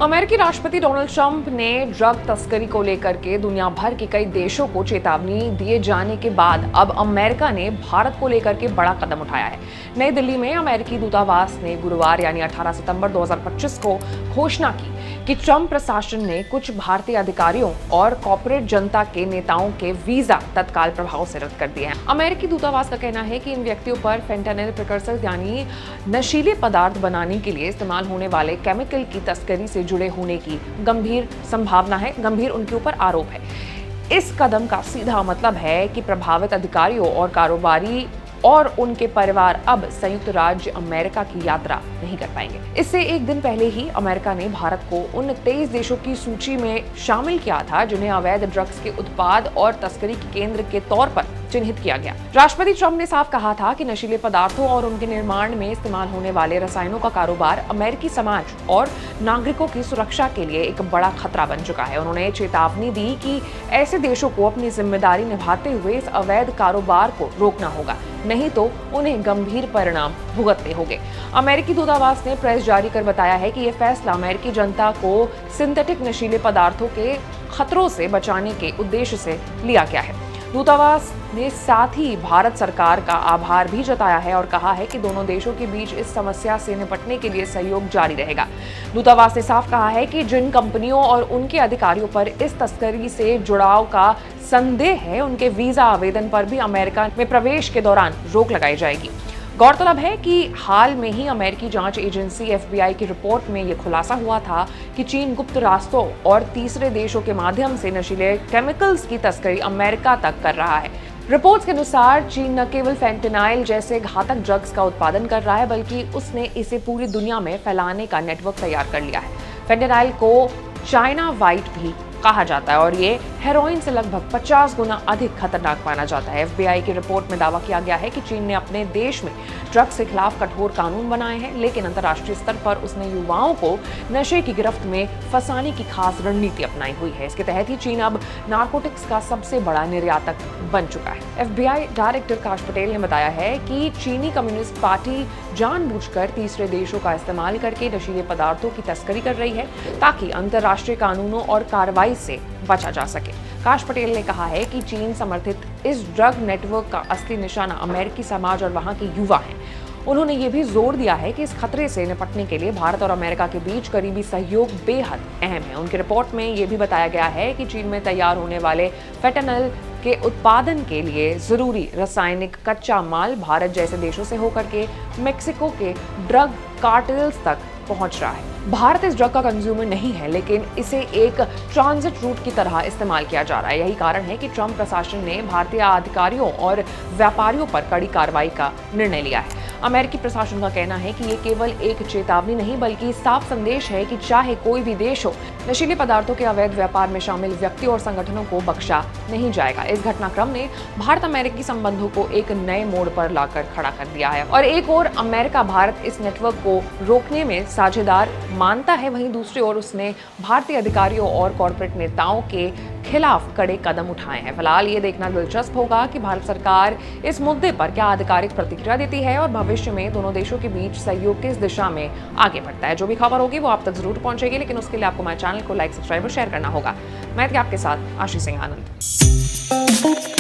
अमेरिकी राष्ट्रपति Donald Trump ने ड्रग तस्करी को लेकर के दुनिया भर के कई देशों को चेतावनी दिए जाने के बाद अब अमेरिका ने भारत को लेकर के बड़ा कदम उठाया है। नई दिल्ली में अमेरिकी दूतावास ने गुरुवार यानी 18 सितंबर 2025 को घोषणा की कि ट्रंप प्रशासन ने कुछ भारतीय अधिकारियों और कॉर्पोरेट जनता के नेताओं के वीजा तत्काल प्रभाव से रद्द कर दिए हैं। अमेरिकी दूतावास का कहना है कि इन व्यक्तियों पर फेंटानिल प्रिकर्सर्स यानी नशीले पदार्थ बनाने के लिए इस्तेमाल होने वाले केमिकल की तस्करी से जुड़े होने की गंभीर संभावना है, गंभीर उनके ऊपर आरोप है। इस कदम का सीधा मतलब है कि प्रभावित अधिकारियों और कारोबारी और उनके परिवार अब संयुक्त राज्य अमेरिका की यात्रा नहीं कर पाएंगे। इससे एक दिन पहले ही अमेरिका ने भारत को उन 23 देशों की सूची में शामिल किया था जिन्हें अवैध ड्रग्स के उत्पाद और तस्करी के केंद्र के तौर पर चिन्हित किया गया। राष्ट्रपति ट्रंप ने साफ कहा था कि नशीले पदार्थों और उनके निर्माण में इस्तेमाल होने वाले रसायनों का कारोबार अमेरिकी समाज और नागरिकों की सुरक्षा के लिए एक बड़ा खतरा बन चुका है। उन्होंने चेतावनी दी कि ऐसे देशों को अपनी जिम्मेदारी निभाते हुए इस अवैध कारोबार को रोकना होगा, नहीं तो उन्हें गंभीर परिणाम भुगतने होंगे। अमेरिकी दूतावास ने प्रेस जारी कर बताया है कि यह फैसला अमेरिकी जनता को सिंथेटिक नशीले पदार्थों के खतरों से बचाने के उद्देश्य से लिया गया है। दूतावास ने साथ ही भारत सरकार का आभार भी जताया है और कहा है कि दोनों देशों के बीच इस समस्या से निपटने के लिए सहयोग जारी रहेगा। दूतावास ने साफ कहा है कि जिन कंपनियों और उनके अधिकारियों पर इस तस्करी से जुड़ाव का संदेह है, उनके वीजा आवेदन पर भी अमेरिका में प्रवेश के दौरान रोक लगाई जाएगी। गौरतलब है कि हाल में ही अमेरिकी जांच एजेंसी FBI की रिपोर्ट में यह खुलासा हुआ था कि चीन गुप्त रास्तों और तीसरे देशों के माध्यम से नशीले केमिकल्स की तस्करी अमेरिका तक कर रहा है। रिपोर्ट्स के अनुसार चीन न केवल फेंटेनाइल जैसे घातक ड्रग्स का उत्पादन कर रहा है, बल्कि उसने इसे पूरी दुनिया में फैलाने का नेटवर्क तैयार कर लिया है। फेंटेनाइल को चाइना व्हाइट भी कहा जाता है और ये हेरोइन से लगभग 50 गुना अधिक खतरनाक माना जाता है। FBI की रिपोर्ट में दावा किया गया है कि चीन ने अपने देश में ड्रग्स के खिलाफ कठोर कानून बनाए हैं, लेकिन अंतर्राष्ट्रीय स्तर पर उसने युवाओं को नशे की गिरफ्त में फंसाने की खास रणनीति अपनाई हुई है। इसके तहत ही चीन अब नारकोटिक्स का सबसे बड़ा निर्यातक बन चुका है। FBI डायरेक्टर काश पटेल ने बताया है कि चीनी कम्युनिस्ट पार्टी जानबूझकर तीसरे देशों का इस्तेमाल करके नशीले पदार्थों की तस्करी कर रही है ताकि अंतर्राष्ट्रीय कानूनों और कार्रवाई से बचा जा सके। काश पटेल ने कहा है कि चीन समर्थित इस ड्रग नेटवर्क का असली निशाना अमेरिकी समाज और वहां के युवा हैं। उन्होंने ये भी जोर दिया है कि इस खतरे से निपटने के लिए भारत और अमेरिका के बीच करीबी सहयोग बेहद अहम है। उनकी रिपोर्ट में ये भी बताया गया है कि चीन में तैयार होने वाले फेंटेनिल के उत्पादन के लिए जरूरी रासायनिक कच्चा माल भारत जैसे देशों से होकर के मेक्सिको के ड्रग कार्टेल्स तक पहुंच रहा है। भारत इस ड्रग का कंज्यूमर नहीं है, लेकिन इसे एक ट्रांजिट रूट की तरह इस्तेमाल किया जा रहा है। यही कारण है कि ट्रंप प्रशासन ने भारतीय अधिकारियों और व्यापारियों पर कड़ी कार्रवाई का निर्णय लिया है। अमेरिकी प्रशासन का कहना है कि ये केवल एक चेतावनी नहीं बल्कि साफ संदेश है कि चाहे कोई भी देश हो, नशीले पदार्थों के अवैध व्यापार में शामिल व्यक्ति और संगठनों को बख्शा नहीं जाएगा। इस घटनाक्रम ने भारत अमेरिकी संबंधों को एक नए मोड़ पर लाकर खड़ा कर दिया है और एक ओर अमेरिका भारत इस नेटवर्क को रोकने में साझेदार मानता है, वहीं दूसरी ओर उसने भारतीय अधिकारियों और कॉर्पोरेट नेताओं के खिलाफ कड़े कदम उठाए हैं। फिलहाल ये देखना दिलचस्प होगा कि भारत सरकार इस मुद्दे पर क्या आधिकारिक प्रतिक्रिया देती है और भविष्य में दोनों देशों के बीच सहयोग किस दिशा में आगे बढ़ता है। जो भी खबर होगी वो आप तक जरूर पहुंचेगी, लेकिन उसके लिए आपको हमारे चैनल को लाइक, सब्सक्राइब और शेयर करना होगा। मैं थी आपके साथ आशीष सिंह आनंद।